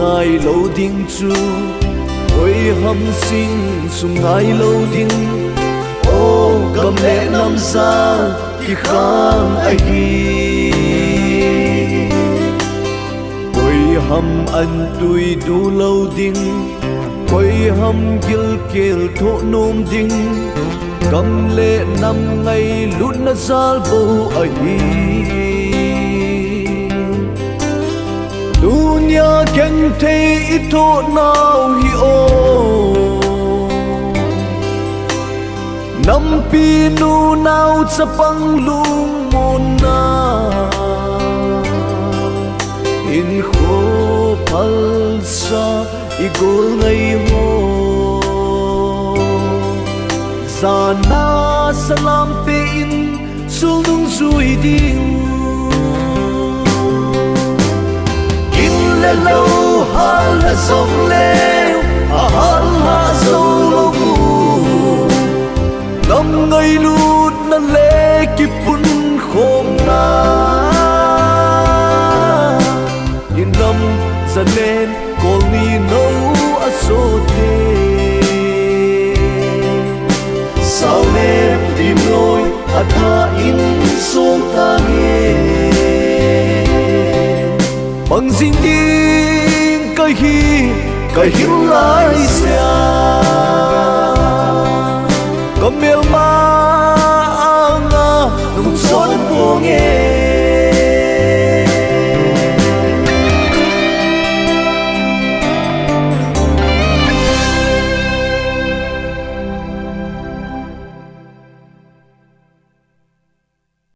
ngai lâu ding chu ôi hâm sinh sung ngai lâu ding ô cầm lệ năm xa ki khang ai hi ôi hâm an tui du lâu ding ôi hâm gil kel tho nom ding cầm lệ năm ngày lút na zal bo ai hi dunia ken te ito now hi o nam pi nu now sa pang lung mon na in kho phal sa igol ngai ho sana salam te in sulung zui ding le lâu hal la sông leo a hal ha sâu lâu bu năm ngày lút na lê kịp phun khom na in năm dần lên col ni nâu a so te sao lên tìm lối a tha in sông ta nghe bằng dinh điên cái hi lại xa cầm miêu ma